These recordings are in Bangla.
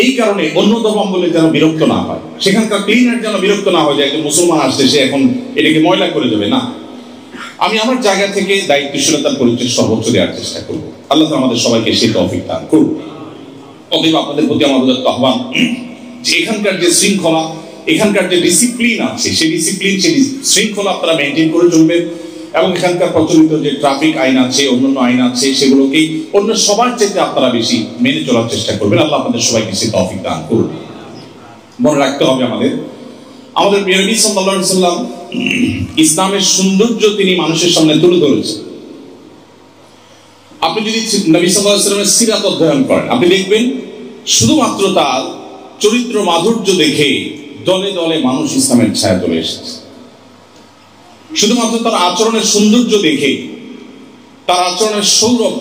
এই কারণে অন্য ধর্ম বলে যেন বিরক্ত না হয়, সেখানকার ক্লিনার যেন বিরক্ত না হয় যে একজন মুসলমান আসছে সে এখন এটাকে ময়লা করে দেবে। না, আমি আমার জায়গা থেকে দায়িত্বশীলতার পরিচয় সর্বোচ্চ দেওয়ার চেষ্টা করবো। আল্লাহ আমাদের সবাইকে সেই তৌফিক দান করুন। অতএব আপনাদের প্রতি আমাদের আহ্বান যে এখানকার যে শৃঙ্খলা, এখানকার যে ডিসিপ্লিন আছে, সেই ডিসিপ্লিন, সেই শৃঙ্খলা আপনারা মেনটেন করে চলবেন এবং এখানকার প্রচলিত যে ট্রাফিক আইন আছে, অন্যান্য আইন আছে, সেগুলোকেই অন্য সবার চেয়ে আপনারা বেশি মেনে চলার চেষ্টা করবেন। আল্লাহ আপনাদের সবাইকে সেই তৌফিক দান করুন। মনে রাখতে হবে আমাদের প্রিয় নবী সাল্লাল্লাহু আলাইহি ওয়াসাল্লাম ইসলামের সৌন্দর্য তিনি মানুষের সামনে তুলে ধরেছেন। আপনি যদি নবী সাল্লাল্লাহু আলাইহি ওয়াসাল্লামের সিরাত অধ্যয়ন করেন, আপনি দেখবেন শুধুমাত্র তার চরিত্র মাধুর্য দেখে দলে দলে মানুষ ইসলামের ছায়া চলে এসেছে। শুধুমাত্র তার আচরণের সৌন্দর্য দেখে, তার আচরণের সৌরভ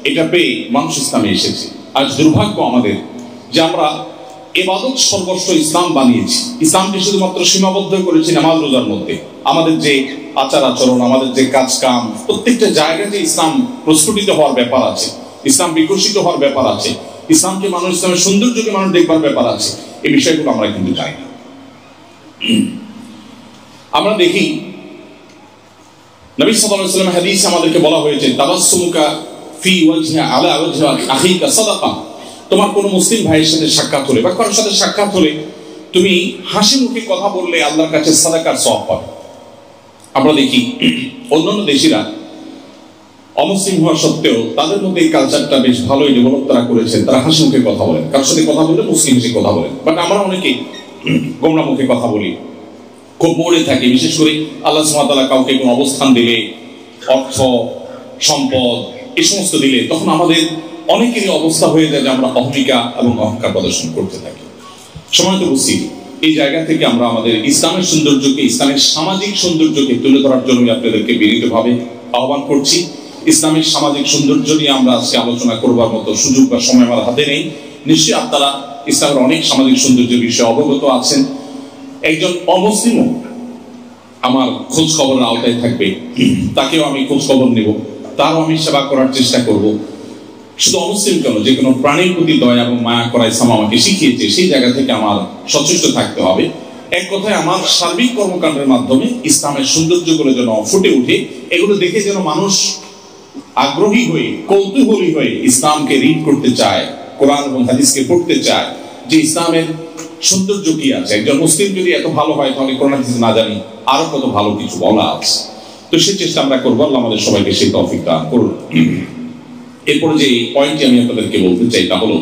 এটা পেয়ে মানুষ ইসলামে এসেছে। আজ দুর্ভাগ্য আমাদের যে আমরা ইবাদত সর্বস্ব ইসলাম বানিয়েছি, ইসলামকে শুধুমাত্র সীমাবদ্ধ করেছি নামাজ রোজার মধ্যে। আমাদের যে আচার আচরণ, আমাদের যে কাজ কাম, প্রত্যেকটা জায়গাতে ইসলাম প্রস্ফুটিত হওয়ার ব্যাপার আছে, ইসলাম বিকশিত হওয়ার ব্যাপার আছে, ইসলামকে মানুষ, ইসলামের সৌন্দর্যকে মানুষ দেখবার ব্যাপার আছে। এই বিষয়গুলো আমরা কিন্তু চাই না। আমরা দেখি নবী সাল্লাল্লাহু আলাইহি ওয়াসাল্লাম হাদিসে আমাদেরকে বলা হয়েছে তাবাসসুমুকা ফি ওয়াজহি আলা ওয়াজহি আখিকা সাদাকা। তোমার কোন মুসলিম ভাইয়ের সাথে সাক্ষাৎ হলে বা কারোর সাথে সাক্ষাৎ হলে তুমি হাসি মুখে কথা বললে আল্লাহর কাছে সাদাকার সওয়াব পাবে। আমরা দেখি অন্যান্য দেশিরা অমুসলিম হওয়া সত্ত্বেও তাদের মধ্যে এই কালচারটা বেশ ভালোই ডেভেলপ তারা করেছেন। তারা হাসি মুখে কথা বলেন, কারোর সাথে কথা বললে মুসলিম হিসেবে কথা বলেন। বাট আমরা অনেকেই গোমরা মুখে কথা বলি, খুব মরে থাকি। বিশেষ করে আল্লাহ সুবহানাহু ওয়া তাআলা কাউকে কোনো অবস্থান দিলে, অর্থ সম্পদ এই সমস্ত দিলে, তখন আমাদের অনেকেরই অবস্থা হয়ে যায় যে আমরা অহমিকা এবং অহংকার প্রদর্শন করতে থাকি। সময় তো বুঝছি এই জায়গা থেকে আমরা আমাদের ইসলামের সৌন্দর্যকে, ইসলামের সামাজিক সৌন্দর্যকে তুলে ধরার জন্য আপনাদেরকে বিনীতভাবে আহ্বান করছি। ইসলামের সামাজিক সৌন্দর্য নিয়ে আমরা আজকে আলোচনা করবার মতো সুযোগ বা সময় আমার হাতে নেই। নিশ্চয়ই আপনারা ইসলামের অনেক সামাজিক সৌন্দর্যের বিষয়ে অবগত আছেন। একজন অমুসলিমও আমার খোঁজ খবরের আওতায় থাকবে, তাকেও আমি খোঁজ খবর নেব, তারও আমি সেবা করার চেষ্টা করব। শুধু অমুসলিম কেন, যে কোনো প্রাণীর প্রতি দয়া এবং মায়া করা ইসলাম আমাকে শিখিয়েছে। সেই জায়গা থেকে আমার সচেষ্ট থাকতে হবে। এক কথায় আমার সার্বিক কর্মকাণ্ডের মাধ্যমে ইসলামের সৌন্দর্যগুলো যেন ফুটে উঠে, এগুলো দেখে যেন মানুষ আগ্রহী হয়ে, কৌতূহলী হয়ে ইসলামকে রিড করতে চায়, কোরআন এবং হাদিসকে পড়তে চায় যে ইসলামের সৌন্দর্য কি আছে। একজন মুসলিম যদি এত ভালো হয়, তাহলে কোরআন হাদিস না জানি আরো কত ভালো কিছু বলা আছে। তো সেই চেষ্টা আমরা করবো। আল্লাহ আমাদের সবাইকে সেই তৌফিক দান করুন। এরপরে যে পয়েন্টটি আমি আপনাদেরকে বলতে চাই তা হলো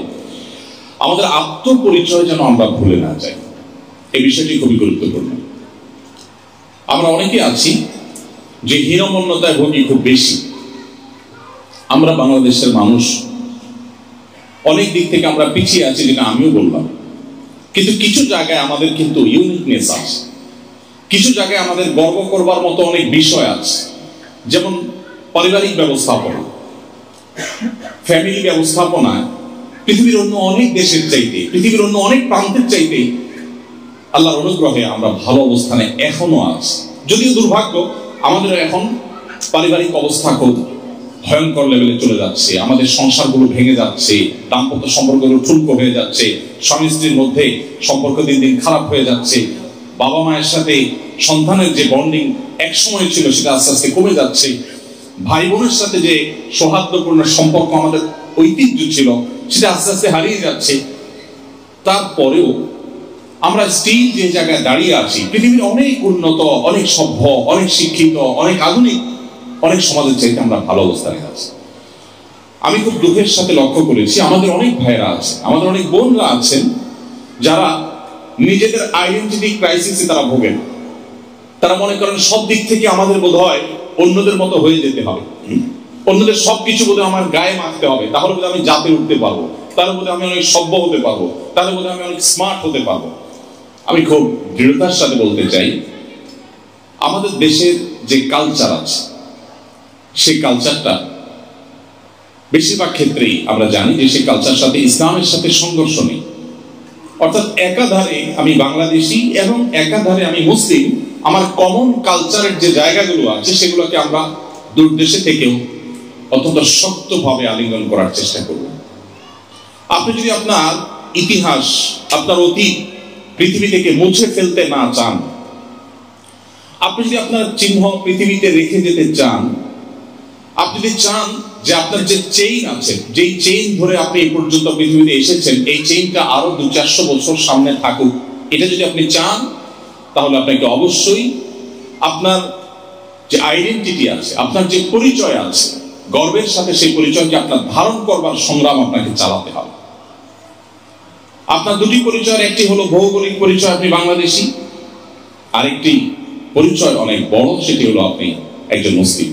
আমাদের আত্মপরিচয় যেন আমরা ভুলে না যাই। এই বিষয়টি খুবই গুরুত্বপূর্ণ। আমরা অনেকে আছি যে হীনমন্যতায় ভোগী খুব বেশি। আমরা বাংলাদেশের মানুষ অনেক দিক থেকে আমরা পিছিয়ে আছি, যেটা আমিও বললাম। কিন্তু কিছু জায়গায় আমাদের কিন্তু ইউনিকনেস আছে, কিছু জায়গায় আমাদের গর্ব করবার মতো অনেক বিষয় আছে। যেমন পারিবারিক ব্যবস্থাপনা, ফ্যামিলি ব্যবস্থাপনায় পৃথিবীর অন্য অনেক দেশের চাইতে, পৃথিবীর অন্য অনেক প্রান্তের চাইতে আল্লাহর অনুগ্রহে আমরা ভালো অবস্থানে এখনো আছি। যদিও দুর্ভাগ্য আমাদের এখন পারিবারিক অবস্থা খুব ভয়ঙ্কর লেভেলে চলে যাচ্ছে। আমাদের সংসারগুলো ভেঙে যাচ্ছে, দাম্পত্য সম্পর্কগুলো ঠুনকো হয়ে যাচ্ছে, স্বামী স্ত্রীর মধ্যে সম্পর্ক দিন দিন খারাপ হয়ে যাচ্ছে। বাবা মায়ের সাথে সন্তানের যে বন্ডিং এক সময় ছিল সেটা আস্তে আস্তে কমে যাচ্ছে। ভাই বোনের সাথে যে সৌহার্দ্যপূর্ণ সম্পর্ক আমাদের ঐতিহ্য ছিল সেটা আস্তে আস্তে হারিয়ে যাচ্ছে। তারপরেও আমরা স্টিল যে জায়গায় দাঁড়িয়ে আছি, পৃথিবীর অনেক উন্নত, অনেক সভ্য, অনেক শিক্ষিত, অনেক আধুনিক অনেক সমাজের চাইতে আমরা ভালো অবস্থানে আছি। আমি খুব দুঃখের সাথে লক্ষ্য করেছি আমাদের অনেক ভাইরা আছে, আমাদের অনেক বোনরা আছেন যারা নিজেদের আইডেন্টিটি ক্রাইসিসে তারা ভোগেন। তারা মনে করেন সব দিক থেকে আমাদের বোধ হয় অন্যদের মতো হয়ে যেতে হবে, অন্যদের সবকিছু বোধহয় আমার গায়ে মাখতে হবে, তাহলে বোধহয় আমি জাতে উঠতে পারবো, তাহলে বোধহয় আমি অনেক সভ্য হতে পারবো, তাহলে বোধহয় আমি অনেক স্মার্ট হতে পারবো। আমি খুব দৃঢ়তার সাথে বলতে চাই আমাদের দেশের যে কালচার আছে সেই কালচারটা বেশিরভাগ ক্ষেত্রেই আমরা জানি যে সেই কালচার সাথে ইসলামের সাথে সংঘর্ষ নেই। অর্থাৎ একাধারে আমি বাংলাদেশি এবং একাধারে আমি মুসলিম, আমার কমন কালচারের যে জায়গাগুলো আছে সেগুলোকে আমরা দূর দেশে থেকেও অত্যন্ত শক্তভাবে আলিঙ্গন করার চেষ্টা করব। আপনি যদি আপনার ইতিহাস, আপনার অতীত পৃথিবী থেকে মুছে ফেলতে না চান, আপনি যদি আপনার চিহ্ন পৃথিবীতে রেখে যেতে চান, আপনি যদি চান যে আপনার যে চেইন আছে, যেই চেইন ধরে আপনি এই পর্যন্ত পৃথিবীতে এসেছেন, এই চেইনটা আরো 200-400 বছর সামনে থাকুক, এটা যদি আপনি চান, তাহলে আপনাকে অবশ্যই আপনার যে আইডেন্টিটি আছে, আপনার যে পরিচয় আছে, গর্বের সাথে সেই পরিচয়কে আপনার ধারণ করবার সংগ্রাম আপনাকে চালাতে হবে। আপনার দুটি পরিচয়ের একটি হলো ভৌগোলিক পরিচয়, আপনি বাংলাদেশী, আরেকটি পরিচয় অনেক বড়, সেটি হলো আপনি একজন মুসলিম।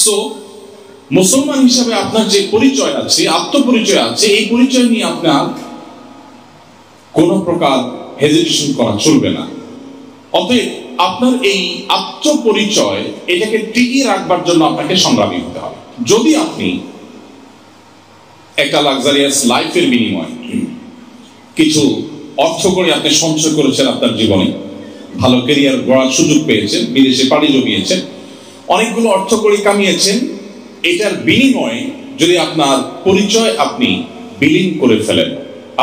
সো মুসলমান হিসাবে আপনার যে পরিচয় আছে, আত্মপরিচয় আছে, এই পরিচয় নিয়ে আপনার কোনো প্রকার হেজিটেশন করা চলবে না। অতএব আপনার এই আত্মপরিচয়, এটাকে টিকিয়ে রাখবার জন্য আপনাকে সংগ্রামী হতে হবে। যদি আপনি একটা লাক্সারিয়াস লাইফের বিনিময়ে কিছু অর্থ করে আপনি সঞ্চয় করেছেন, আপনার জীবনে ভালো ক্যারিয়ার গড়ার সুযোগ পেয়েছেন, বিদেশে পাড়ি জমিয়েছেন, অনেকগুলো অর্থ করে কামিয়েছেন, এটার বিনিময়ে যদি আপনার পরিচয় আপনি বিলীন করে ফেলেন,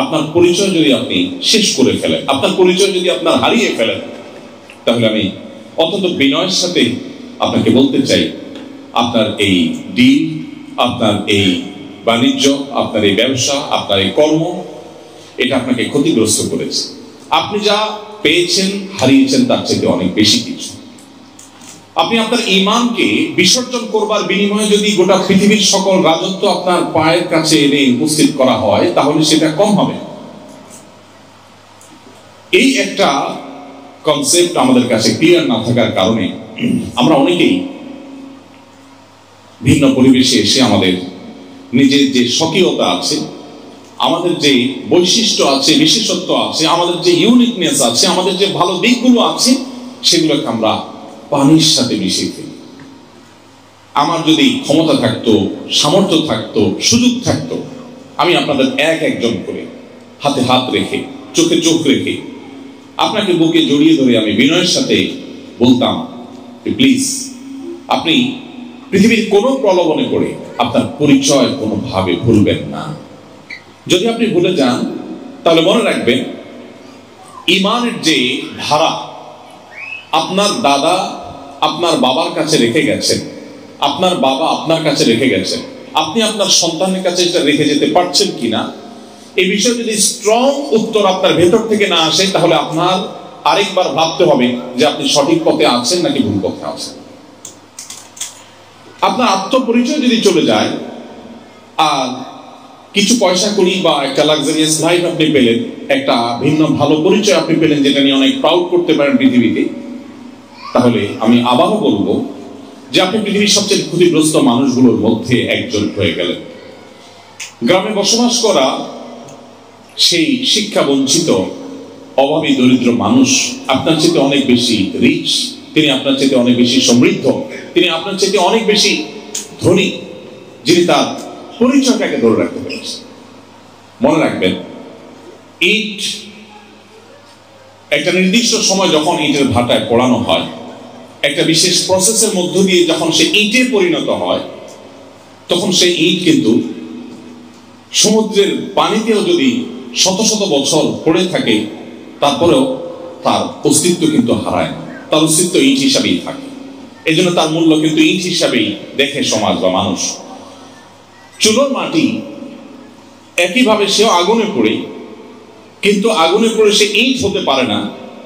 আপনার পরিচয় যদি আপনি শেষ করে ফেলেন, আপনার পরিচয় যদি আপনার হারিয়ে ফেলেন, তাহলে আমি অত্যন্ত বিনয়ের সাথে আপনাকে বলতে চাই, আপনার এই ডিল, আপনার এই বাণিজ্য, আপনার এই ব্যবসা, আপনার এই কর্ম, এটা আপনাকে ক্ষতিগ্রস্ত করেছে। আপনি যা পেয়েছেন, হারিয়েছেন তার চাইতে অনেক বেশি কিছু। আপনি আপনার ঈমানকে বিসর্জন করবার বিনিময়ে যদি গোটা পৃথিবীর সকল রাজত্ব আপনার পায়ের কাছে এনে উপস্থিত করা হয়, তাহলে সেটা কম হবে। এই একটা কনসেপ্ট আমাদের কাছে ক্লিয়ার না থাকার কারণে আমরা অনেকেই ভিন্ন পরিবেশে এসে আমাদের নিজের যে স্বকীয়তা আছে, আমাদের যে বৈশিষ্ট্য আছে, বিশেষত্ব আছে, আমাদের যে ইউনিকনেস আছে, আমাদের যে ভালো দিকগুলো আছে, সেগুলোকে আমরা পানির সাথে মিশিয়ে ফেলি। আমার যদি ক্ষমতা থাকতো, সামর্থ্য থাকতো, সুযোগ থাকতো, আমি আপনাদের এক একজন করে হাতে হাত রেখে, চোখে চোখ রেখে, আপনাকে বুকে জড়িয়ে ধরে আমি বিনয়ের সাথে বলতাম, প্লিজ আপনি পৃথিবীর কোনো প্রলোভনে পড়ে আপনার পরিচয় কোনোভাবে ভুলবেন না। যদি আপনি ভুলে যান, তাহলে মনে রাখবেন, ঈমানের যে ধারা আপনার দাদা আপনার বাবার কাছে রেখে গেছেন, আপনার বাবা আপনার কাছে রেখে গেছেন, আপনি আপনার সন্তানের কাছে এটা রেখে যেতে পারছেন কিনা, এই বিষয়ে যদি স্ট্রং উত্তর আপনার ভেতর থেকে না আসে, তাহলে আপনার আরেকবার ভাবতে হবে যে আপনি সঠিক পথে আছেন নাকি ভুল পথে আছেন। আপনার আত্মপরিচয় যদি চলে যায়, আর কিছু পয়সা করি বা একটা লাক্সারিয়াস লাইফ আপনি পেলেন, একটা ভিন্ন ভালো পরিচয় আপনি পেলেন, যেটা নিয়ে অনেক প্রাউড করতে পারেন পৃথিবীতে, তাহলে আমি আবারও বলবো যে আপনি পৃথিবীর সবচেয়ে ক্ষতিগ্রস্ত মানুষগুলোর মধ্যে একজন হয়ে গেলেন। গ্রামে বসবাস করা সেই শিক্ষা বঞ্চিত অভাবী দরিদ্র মানুষ আপনার চেয়ে অনেক বেশি রিচ, তিনি আপনার চেয়ে অনেক বেশি সমৃদ্ধ, তিনি আপনার চেয়ে অনেক বেশি ধনী, যিনি তার পরিচয়টাকে ধরে রাখতে পেরেছে। মনে রাখবেন, ইট একটা নির্দিষ্ট সময় যখন ইটের ভাটায় পোড়ানো হয়, একটা বিশেষ প্রসেসের মধ্য দিয়ে যখন সে ইটে পরিণত হয়, তখন সেই ইট কিন্তু সমুদ্রের পানিতেও যদি শত শত বছর পড়ে থাকে, তারপরেও তার অস্তিত্ব কিন্তু হারায় না, তার অস্তিত্ব ইট হিসাবেই থাকে। এই জন্য তার মূল্য কিন্তু ইট হিসাবেই দেখে সমাজ বা মানুষ। চুলোর মাটি একইভাবে সেও আগুনে পড়ে, কিন্তু আগুনে পড়ে সে ইট হতে পারে না,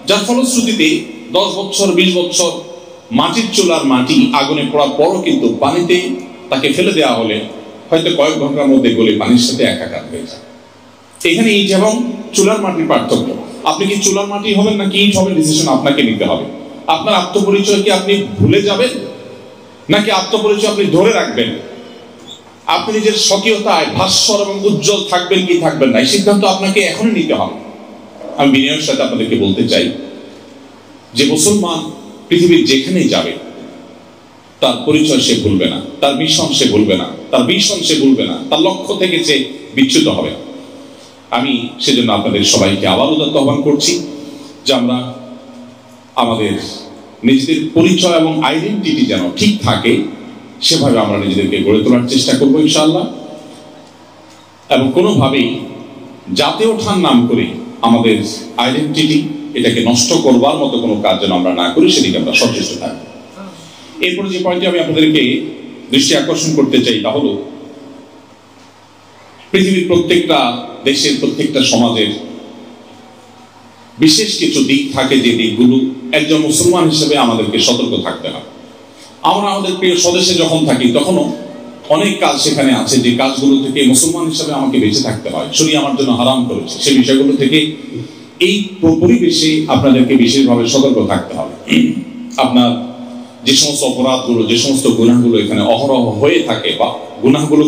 যার ফলশ্রুতিতে 10 বছর 20 বছর মাটির চুলার মাটি আগুনে পড়ার পরও কিন্তু পানিতে তাকে ফেলে দেওয়া হলে হয়তো কয়েক ঘন্টার মধ্যে গলে পানির সাথে একাকার হয়ে যায়। এখানে ইট এবং চুলার মাটির পার্থক্য। আপনি কি চুলার মাটি হবেন নাকি ইট হবেন, ডিসিশন আপনাকে নিতে হবে। আপনার আত্মপরিচয় কি আপনি ভুলে যাবেন, নাকি আত্মপরিচয় আপনি ধরে রাখবেন? আপনি নিজের স্বকীয়তায় ভাস্বর এবং উজ্জ্বল থাকবেন কি থাকবেন না, এই সিদ্ধান্ত আপনাকে এখনই নিতে হবে। আমি বিনয়ের সাথে আপনাদেরকে বলতে চাই যে মুসলমান পৃথিবীর যেখানেই যাবে, তার পরিচয় সে ভুলবে না, তার মিশন সে ভুলবে না, তার ভিশন সে ভুলবে না, তার লক্ষ্য থেকে সে বিচ্যুত হবে। আমি সেজন্য আপনাদের সবাইকে আবার উদাত্ত আহ্বান করছি যে আমরা আমাদের নিজেদের পরিচয় এবং আইডেন্টিটি যেন ঠিক থাকে, সেভাবে আমরা নিজেদেরকে গড়ে তোলার চেষ্টা করবো ইনশাআল্লাহ। এবং কোনোভাবেই জাতীয় ওঠার নাম করে আমাদের আইডেন্টিটি এটাকে নষ্ট করবার মতো কোনো কাজ যেন আমরা না করি, সেদিকে আমরা সচেষ্ট থাকবো। এরপরে যে পয়েন্টটি আমি আপনাদেরকে দৃষ্টি আকর্ষণ করতে চাই তা হলো, পৃথিবীর প্রত্যেকটা দেশের প্রত্যেকটা সমাজের বিশেষ কিছু দিক থাকে, যে দিকগুলো একজন মুসলমান হিসেবে আমাদেরকে সতর্ক থাকতে হবে। আমরা আমাদের প্রিয় স্বদেশে যখন থাকি তখনও অনেক কাজ সেখানে আছে যে কাজগুলো থেকে মুসলমান হিসেবে আমাকে বেঁচে থাকতে হয়, শরীয়ত আমার জন্য হারাম করেছে। সেই বিষয়গুলো থেকে এই পরিবেশে আপনাদেরকে বিশেষভাবে সতর্ক থাকতে হবে। আপনার যে সমস্ত অপরাধগুলো, যে সমস্ত গুনাহগুলো এখানে অহরহ হয়ে থাকে বা গুনাহগুলো